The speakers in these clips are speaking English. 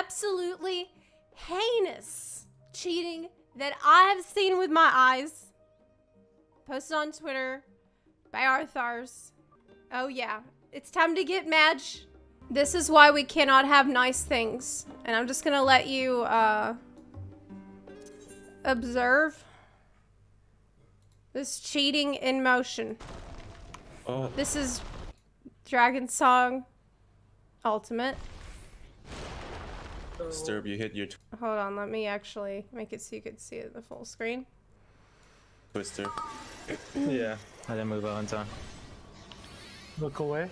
absolutely heinous cheating that I have seen with my eyes. Posted on Twitter by Arthars. Oh yeah, it's time to get mad. This is why we cannot have nice things. And I'm just gonna let you observe this cheating in motion. This is Dragon Song Ultimate. Disturb, you hit your Hold on, let me actually make it so you could see it in the full screen. twister. Yeah, I didn't move on time. Look away.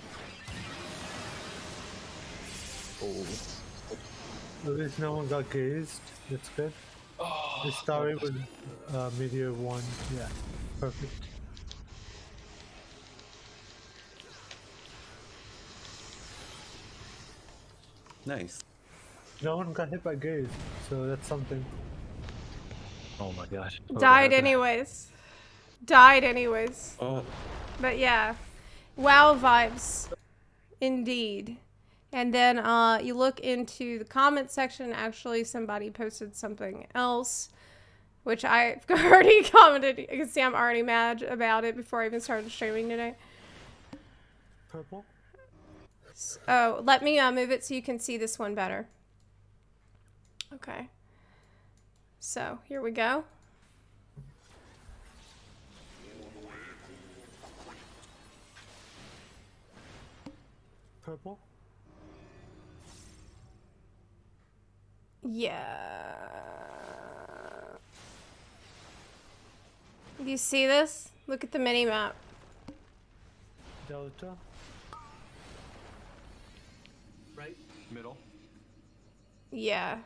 Oh. At least no one got gazed. That's good. It started with Meteor 1. Yeah, perfect. Nice. No one got hit by gaze, so that's something. Oh my gosh. Died anyways. Died anyways. Oh. But yeah. WoW vibes. Indeed. And then you look into the comment section. Actually, somebody posted something else, which I've already commented. You can see I'm already mad about it before I even started streaming today. Purple? Oh, let me move it so you can see this one better. Okay. So, here we go. Purple? Yeah. Do you see this? Look at the mini map. Delta? Right? Middle? Yeah.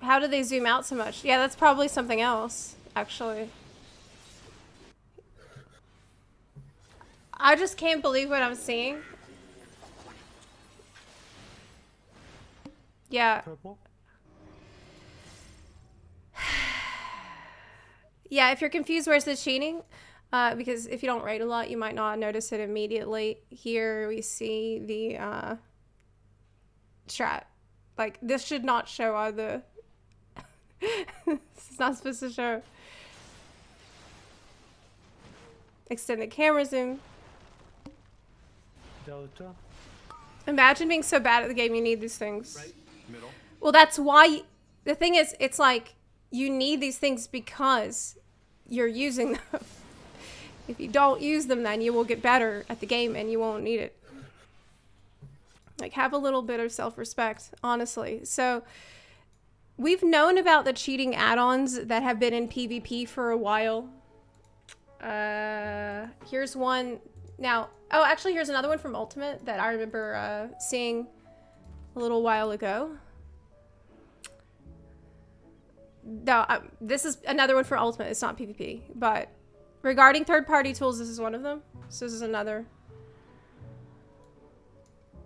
How do they zoom out so much? Yeah, that's probably something else, actually. I just can't believe what I'm seeing. Yeah. Purple? Yeah, if you're confused, where's the cheating? Because if you don't raid a lot, you might not notice it immediately. Here we see the strat. Like, this should not show on the... This is not supposed to show. Extended camera zoom. Delta? Imagine being so bad at the game you need these things. Right? Middle? Well, that's why... The thing is, it's like, you need these things because you're using them. If you don't use them, then you will get better at the game and you won't need it. Like, have a little bit of self-respect, honestly. So, we've known about the cheating add-ons that have been in PvP for a while. Here's one. Now, oh, actually, here's another one from Ultimate that I remember seeing a little while ago. No, this is another one for Ultimate. It's not PvP, but regarding third-party tools, this is one of them. So this is another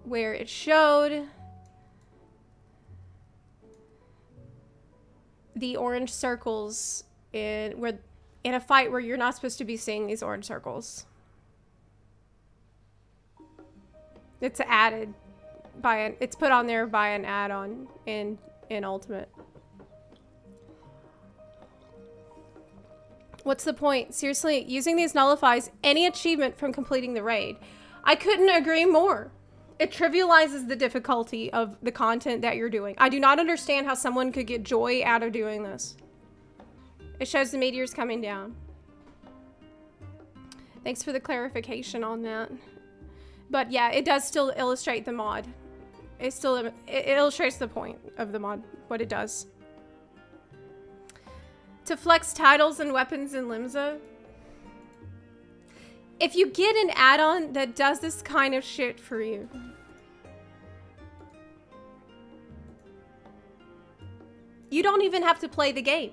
where it showed the orange circles in a fight where you're not supposed to be seeing these orange circles. It's added by it's put on there by an add-on in Ultimate. What's the point? Seriously, using these nullifies any achievement from completing the raid. I couldn't agree more. It trivializes the difficulty of the content that you're doing. I do not understand how someone could get joy out of doing this. It shows the meteors coming down. Thanks for the clarification on that. But yeah, it does still illustrate the mod. It illustrates the point of the mod, what it does. To flex titles and weapons in Limsa. If you get an add-on that does this kind of shit for you, you don't even have to play the game.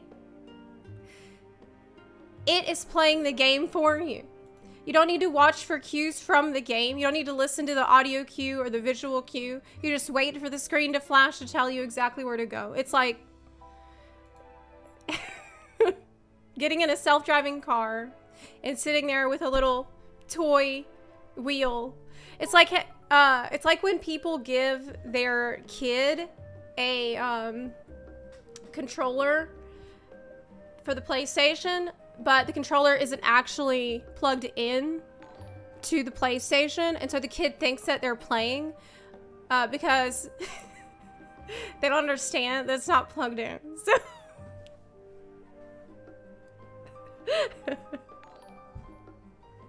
It is playing the game for you. You don't need to watch for cues from the game. You don't need to listen to the audio cue or the visual cue. You just wait for the screen to flash to tell you exactly where to go. It's like getting in a self-driving car and sitting there with a little toy wheel. It's like It's like when people give their kid a controller for the PlayStation, but the controller isn't actually plugged in to the PlayStation, and so the kid thinks that they're playing because they don't understand that it's not plugged in. So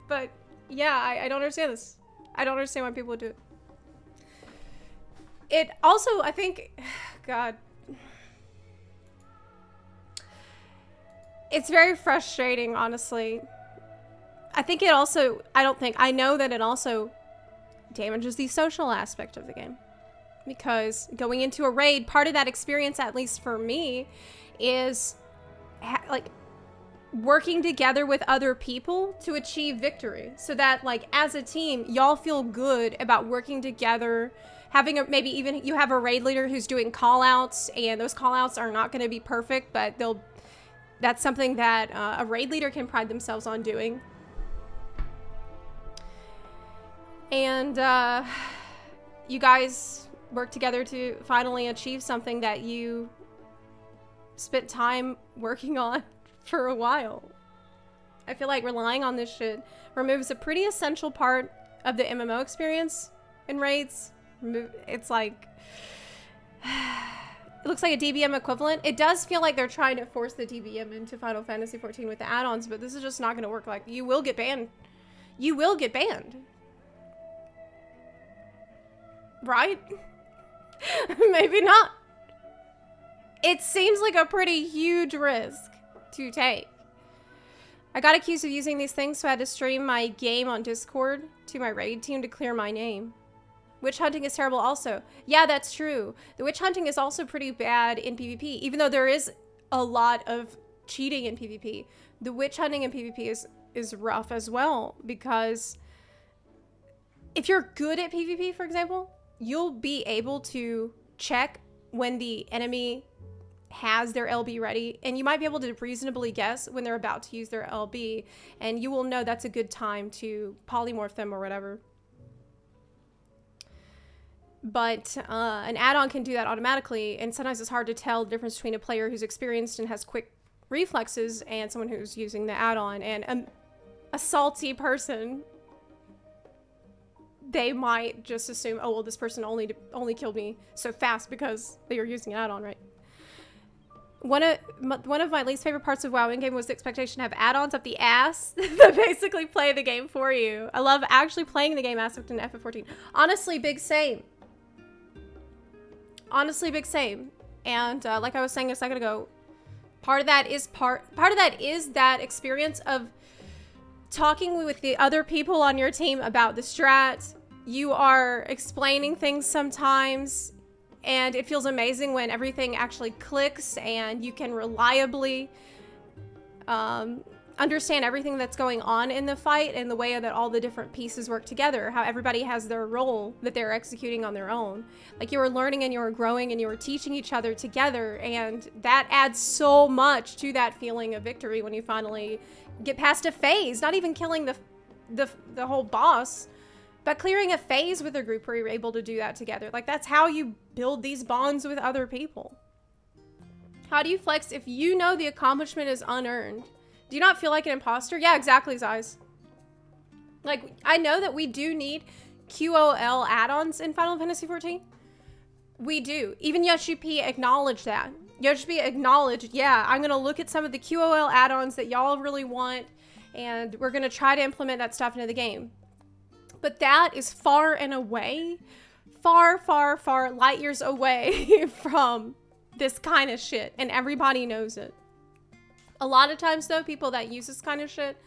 but yeah, I don't understand this. I don't understand why people do it. It also, I think, God, it's very frustrating, honestly. I think it also, I know that it also damages the social aspect of the game. Because going into a raid, part of that experience, at least for me, is like working together with other people to achieve victory. So that, like, as a team, y'all feel good about working together, having maybe even you have a raid leader who's doing call-outs, and those call-outs are not going to be perfect, but that's something that a raid leader can pride themselves on doing. And you guys work together to finally achieve something that you spent time working on for a while. I feel like relying on this shit removes a pretty essential part of the MMO experience in raids. It's like, it looks like a DBM equivalent. It does feel like they're trying to force the DBM into Final Fantasy XIV with the add-ons, but this is just not going to work. Like, you will get banned. You will get banned. Right? Maybe not. It seems like a pretty huge risk to take. I got accused of using these things, so I had to stream my game on Discord to my raid team to clear my name. Witch hunting is terrible also. Yeah, that's true. The witch hunting is also pretty bad in PvP, even though there is a lot of cheating in PvP. The witch hunting in PvP is rough as well, because if you're good at PvP, for example, you'll be able to check when the enemy has their LB ready, and you might be able to reasonably guess when they're about to use their LB, and you will know that's a good time to polymorph them or whatever. But an add-on can do that automatically, and sometimes it's hard to tell the difference between a player who's experienced and has quick reflexes and someone who's using the add-on. And a salty person, they might just assume, oh, well, this person only killed me so fast because they were using an add-on, right? One of my least favorite parts of WoW in-game was the expectation to have add-ons up the ass that basically play the game for you. I love actually playing the game aspect in FF14. Honestly, big same. Honestly, big same. And like I was saying a second ago, part of that is that experience of talking with the other people on your team about the strat. You are explaining things sometimes, and it feels amazing when everything actually clicks and you can reliably understand everything that's going on in the fight and the way that all the different pieces work together, how everybody has their role that they're executing on their own. Like, you were learning and you were growing and you were teaching each other together, and that adds so much to that feeling of victory when you finally get past a phase, not even killing the whole boss, but clearing a phase with a group where you're able to do that together. Like, that's how you build these bonds with other people. How do you flex if you know the accomplishment is unearned? Do you not feel like an imposter? Yeah, exactly, Zais. Like, I know that we do need QOL add-ons in Final Fantasy XIV. We do. Even YoshiP acknowledged that. YoshiP acknowledged, yeah, I'm going to look at some of the QOL add-ons that y'all really want, and we're going to try to implement that stuff into the game. But that is far and away, far, far, far light years away from this kind of shit, and everybody knows it. A lot of times, though, people that use this kind of shit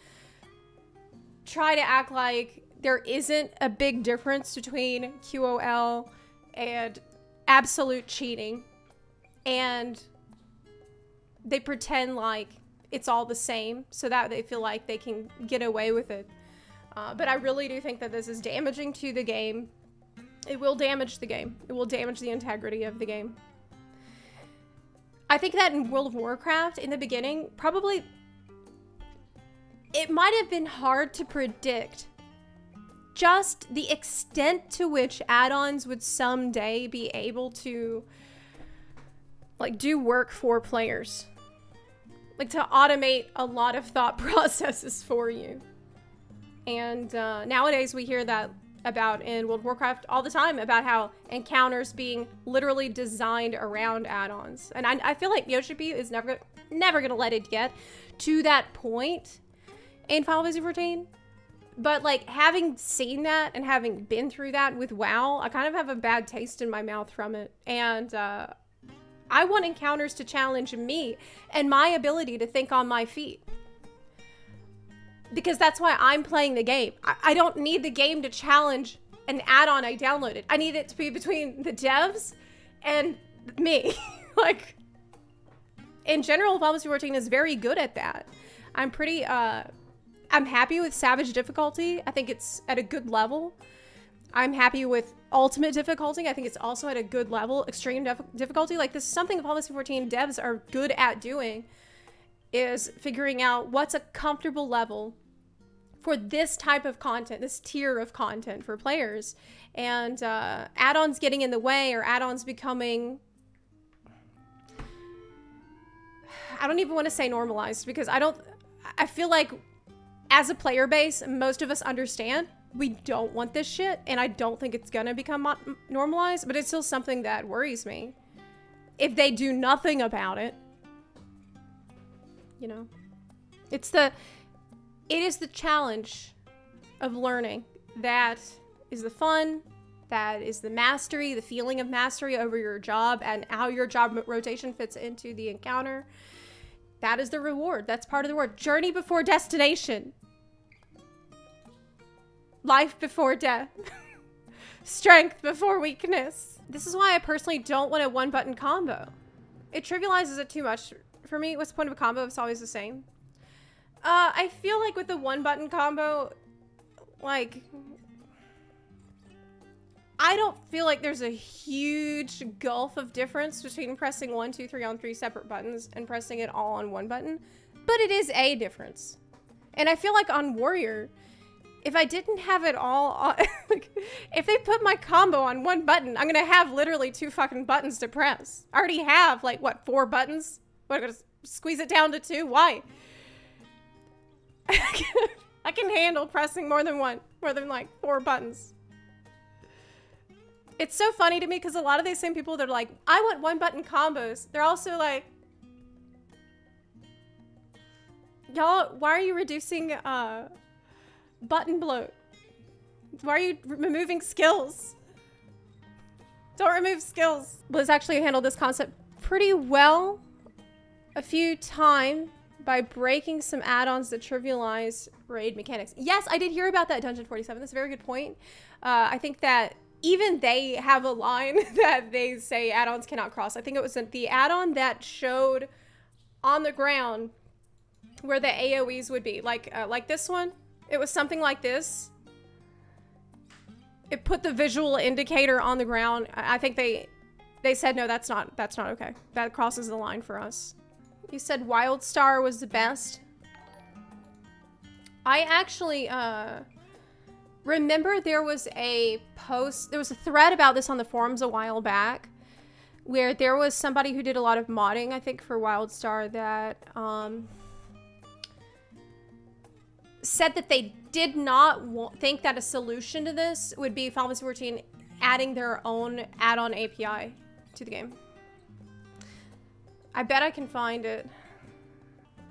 try to act like there isn't a big difference between QOL and absolute cheating, and they pretend like it's all the same so that they feel like they can get away with it. But I really do think that this is damaging to the game. It will damage the game. It will damage the integrity of the game. I think that in World of Warcraft, in the beginning, probably, it might have been hard to predict just the extent to which add-ons would someday be able to like do work for players. Like to automate a lot of thought processes for you. And nowadays we hear that about in World of Warcraft all the time, about how encounters being literally designed around add-ons. And I feel like Yoshi is never gonna let it get to that point in Final Fantasy XIV. But like having seen that and having been through that with WoW, I kind of have a bad taste in my mouth from it. And I want encounters to challenge me and my ability to think on my feet. Because that's why I'm playing the game. I don't need the game to challenge an add-on I downloaded. I need it to be between the devs and me. Like, in general, Final Fantasy XIV is very good at that. I'm pretty, I'm happy with Savage difficulty. I think it's at a good level. I'm happy with Ultimate difficulty. I think it's also at a good level. Extreme difficulty. Like, this is something Final Fantasy XIV devs are good at doing, is figuring out what's a comfortable level for this type of content, this tier of content for players. And add-ons getting in the way, or add-ons becoming, I don't even want to say normalized, because I feel like as a player base, most of us understand we don't want this shit, and I don't think it's gonna become normalized, but it's still something that worries me. If they do nothing about it, you know, it is the challenge of learning that is the fun, that is the mastery, the feeling of mastery over your job and how your job rotation fits into the encounter. That is the reward. That's part of the reward. Journey before destination. Life before death. Strength before weakness. This is why I personally don't want a one-button combo. It trivializes it too much for me. What's the point of a combo if it's always the same? I feel like with the one-button combo, like, I don't feel like there's a huge gulf of difference between pressing 1, 2, 3 on 3 separate buttons and pressing it all on one button, but it is a difference. And I feel like on Warrior, if I didn't have it all on, like, if they put my combo on one button, I'm gonna have literally 2 fucking buttons to press. I already have, like, what, 4 buttons? What, I'm gonna squeeze it down to 2? Why? I can handle pressing more than like 4 buttons. It's so funny to me because a lot of these same people that are like, I want one-button combos, they're also like, y'all, why are you reducing button bloat? Why are you removing skills? Don't remove skills. Blizz actually handled this concept pretty well a few times by breaking some add-ons that trivialize raid mechanics. Yes, I did hear about that, Dungeon 47. That's a very good point. I think that even they have a line that they say add-ons cannot cross. I think it was the add-on that showed on the ground where the AoEs would be. Like this one. It was something like this. It put the visual indicator on the ground. I think they said, no, that's not okay. That crosses the line for us. You said Wildstar was the best. I actually remember there was a post, there was a thread about this on the forums a while back, where there was somebody who did a lot of modding, I think, for Wildstar that said that they did not think that a solution to this would be Final Fantasy XIV adding their own add-on API to the game. I bet I can find it.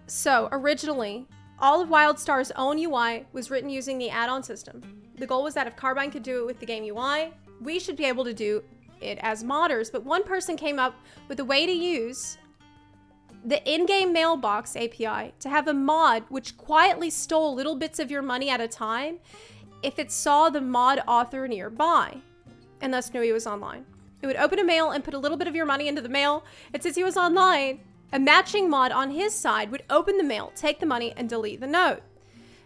So, originally, all of Wildstar's own UI was written using the add-on system. The goal was that if Carbine could do it with the game UI, we should be able to do it as modders. But one person came up with a way to use the in-game mailbox API to have a mod which quietly stole little bits of your money at a time if it saw the mod author nearby, and thus knew he was online. It would open a mail and put a little bit of your money into the mail, and since he was online, a matching mod on his side would open the mail, take the money, and delete the note.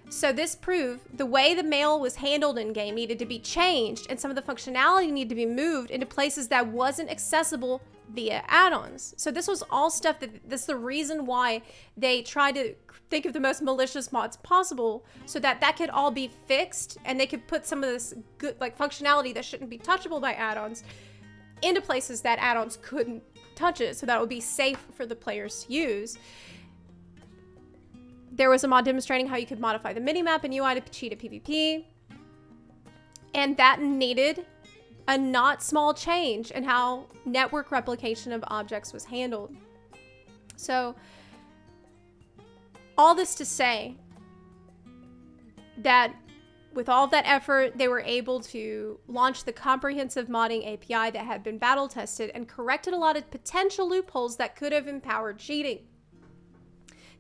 So this proved the way the mail was handled in game needed to be changed, and some of the functionality needed to be moved into places that wasn't accessible via add-ons. So this was all stuff that's the reason why they tried to think of the most malicious mods possible, so that that could all be fixed and they could put some of this good like functionality that shouldn't be touchable by add-ons into places that add-ons couldn't touch it, so that it would be safe for the players to use. There was a mod demonstrating how you could modify the minimap and UI to cheat at PvP. And that needed a not small change in how network replication of objects was handled. So, all this to say that with all of that effort, they were able to launch the comprehensive modding API that had been battle tested and corrected a lot of potential loopholes that could have empowered cheating.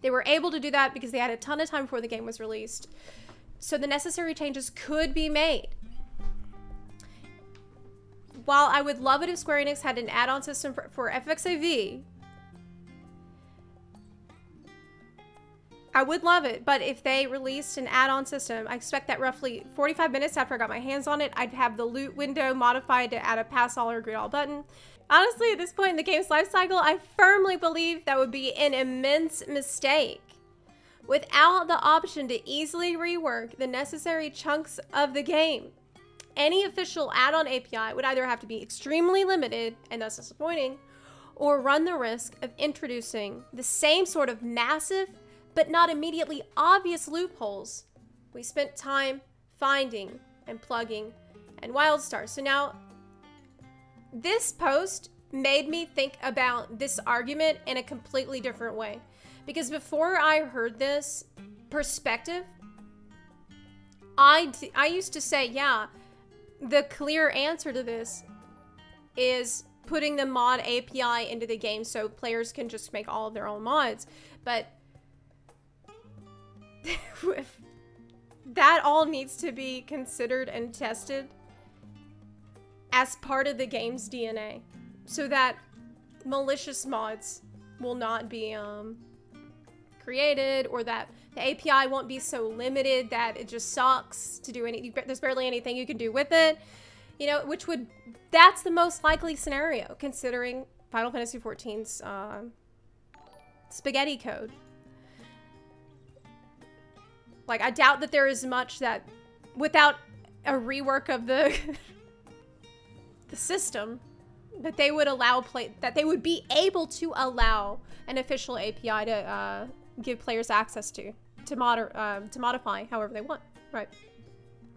They were able to do that because they had a ton of time before the game was released. So the necessary changes could be made. While I would love it if Square Enix had an add-on system for FFXIV, I would love it, but if they released an add-on system, I expect that roughly 45 minutes after I got my hands on it, I'd have the loot window modified to add a pass all or greet all button. Honestly, at this point in the game's life cycle, I firmly believe that would be an immense mistake. Without the option to easily rework the necessary chunks of the game, any official add-on API would either have to be extremely limited, and thus disappointing, or run the risk of introducing the same sort of massive, but not immediately obvious loopholes we spent time finding and plugging and WildStar. So now, this post made me think about this argument in a completely different way. Because before I heard this perspective, I used to say, yeah, the clear answer to this is putting the mod API into the game so players can just make all of their own mods. But that all needs to be considered and tested as part of the game's DNA, so that malicious mods will not be created, or that the API won't be so limited that it just sucks to do anything. There's barely anything you can do with it, you know, that's the most likely scenario considering Final Fantasy XIV's spaghetti code. Like, I doubt that there is much that, without a rework of the the system, that they would allow that they would be able to allow an official API to give players access to modify however they want, right?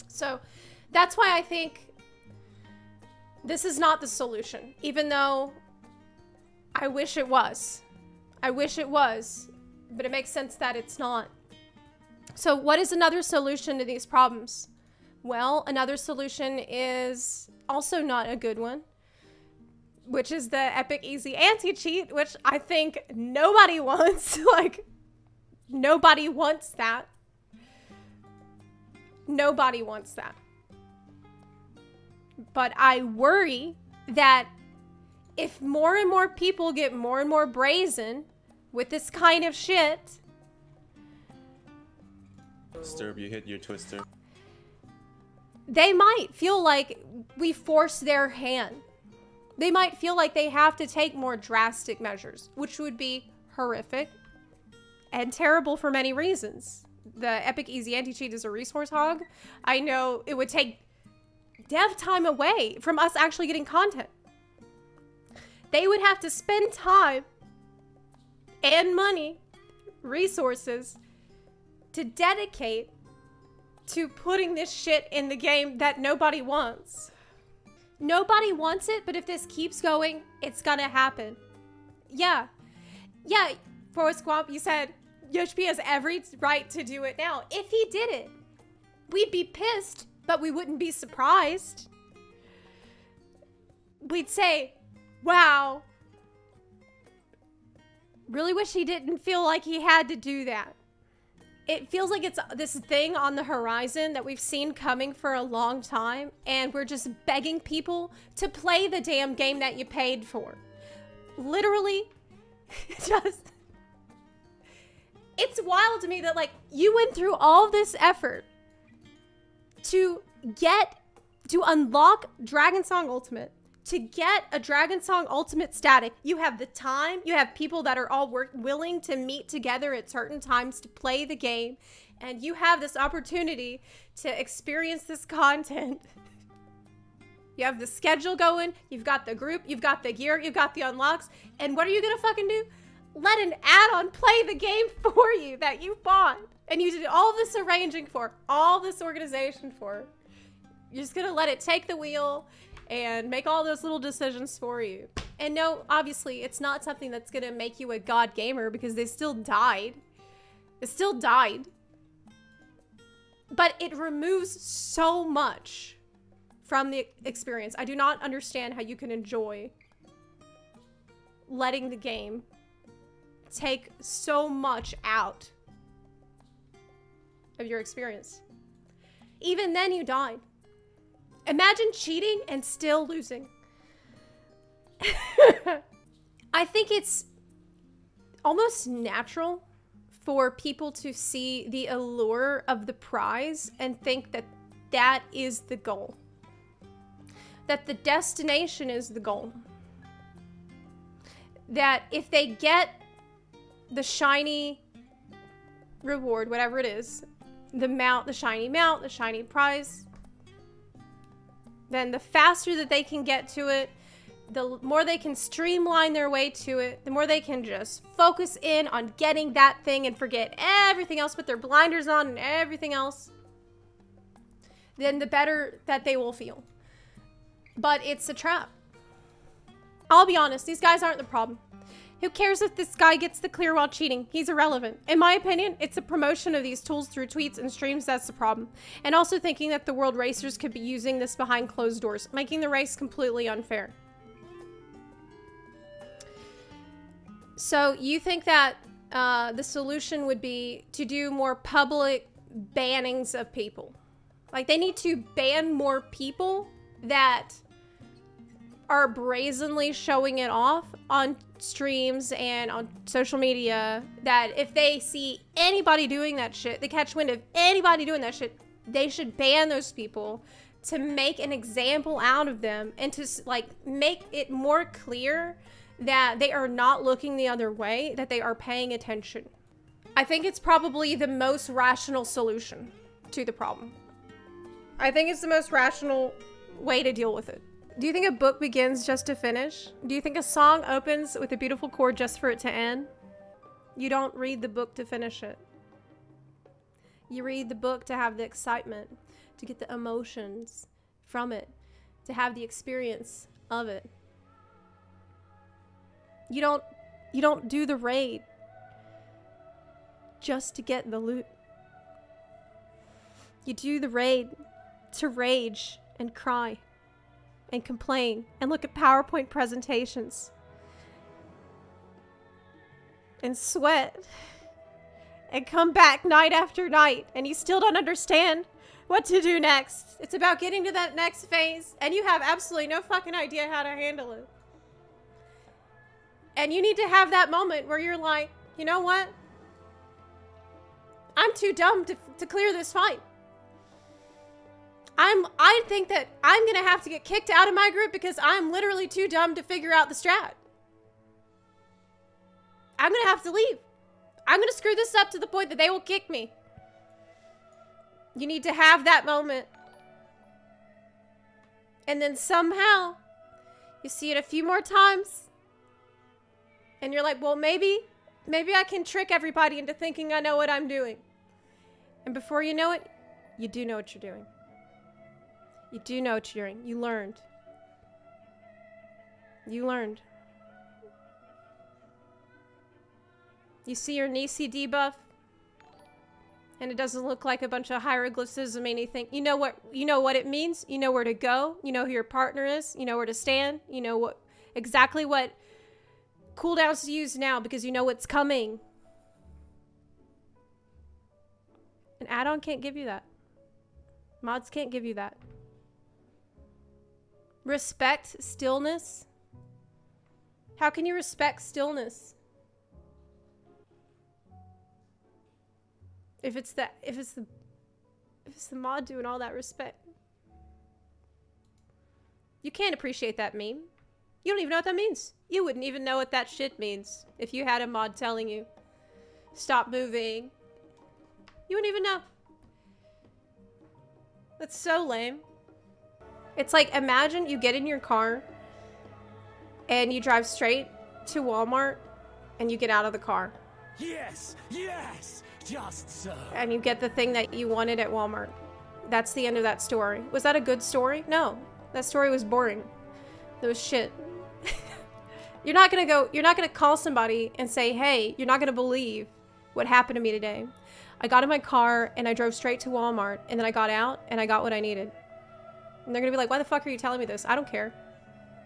So that's why I think this is not the solution, even though I wish it was. I wish it was, but it makes sense that it's not. So what is another solution to these problems? Well, another solution is also not a good one, which is the FFXIV anti-cheat, which I think nobody wants. Like, nobody wants that. Nobody wants that. But I worry that if more and more people get more and more brazen with this kind of shit, Sturb, you hit your twister. they might feel like we force their hand. They might feel like they have to take more drastic measures, which would be horrific and terrible for many reasons. The FFXIV anti-cheat is a resource hog. I know it would take dev time away from us actually getting content. They would have to spend time and money, resources, to dedicate to putting this shit in the game that nobody wants. Nobody wants it, but if this keeps going, it's gonna happen. Yeah. Yeah, Forrest Swamp, you said Yoshi has every right to do it now. If he did it, we'd be pissed, but we wouldn't be surprised. We'd say, wow, really wish he didn't feel like he had to do that. It feels like it's this thing on the horizon that we've seen coming for a long time, and we're just begging people to play the damn game that you paid for. Literally, just it's wild to me that, like, you went through all this effort to unlock Dragon Song Ultimate, to get a Dragon Song Ultimate static. You have the time, you have people that are all willing to meet together at certain times to play the game, and you have this opportunity to experience this content. You have the schedule going, you've got the group, you've got the gear, you've got the unlocks, and what are you gonna fucking do? Let an add-on play the game for you that you bought, and you did all this arranging for, all this organization for. You're just gonna let it take the wheel and make all those little decisions for you. And no, obviously, it's not something that's gonna make you a god gamer, because they still died. It still died. But it removes so much from the experience. I do not understand how you can enjoy letting the game take so much out of your experience. Even then, you died. Imagine cheating and still losing. I think it's almost natural for people to see the allure of the prize and think that that is the goal. That the destination is the goal. That if they get the shiny reward, whatever it is, the shiny prize, then the faster that they can get to it, the more they can streamline their way to it, the more they can just focus in on getting that thing and forget everything else, put their blinders on and everything else, then the better that they will feel. But it's a trap. I'll be honest, these guys aren't the problem. Who cares if this guy gets the clear while cheating? He's irrelevant. In my opinion, it's a promotion of these tools through tweets and streams that's the problem. And also thinking that the world racers could be using this behind closed doors, making the race completely unfair. So you think that the solution would be to do more public bannings of people? Like, they need to ban more people that are brazenly showing it off on streams and on social media, that if they see anybody doing that shit, they catch wind of anybody doing that shit, they should ban those people to make an example out of them and to, like, make it more clear that they are not looking the other way, that they are paying attention. I think it's probably the most rational solution to the problem. I think it's the most rational way to deal with it. Do you think a book begins just to finish? Do you think a song opens with a beautiful chord just for it to end? You don't read the book to finish it. You read the book to have the excitement, to get the emotions from it, to have the experience of it. You don't do the raid just to get the loot. You do the raid to rage and cry and complain and look at PowerPoint presentations and sweat and come back night after night, and you still don't understand what to do next. It's about getting to that next phase, and you have absolutely no fucking idea how to handle it. And you need to have that moment where you're like, you know what? I'm too dumb to clear this fight. I think that I'm gonna have to get kicked out of my group because I'm literally too dumb to figure out the strat. I'm gonna have to leave. I'm gonna screw this up to the point that they will kick me. You need to have that moment. And then somehow, you see it a few more times, and you're like, well, maybe I can trick everybody into thinking I know what I'm doing. And before you know it, you do know what you're doing. You do know what you're doing. You learned. You learned. You see your Nisi debuff, and it doesn't look like a bunch of hieroglyphs or anything. You know what it means. You know where to go. You know who your partner is. You know where to stand. You know exactly what cooldowns to use now because you know what's coming. An add-on can't give you that. Mods can't give you that. Respect stillness. How can you respect stillness? If it's the mod doing all that respect. You can't appreciate that meme. You don't even know what that means. You wouldn't even know what that shit means if you had a mod telling you, stop moving. You wouldn't even know. That's so lame. It's like, imagine you get in your car and you drive straight to Walmart and you get out of the car. Yes, yes, just so. And you get the thing that you wanted at Walmart. That's the end of that story. Was that a good story? No. That story was boring. It was shit. You're not gonna call somebody and say, hey, you're not gonna believe what happened to me today. I got in my car and I drove straight to Walmart and then I got out and I got what I needed. And they're gonna be like, why the fuck are you telling me this? I don't care.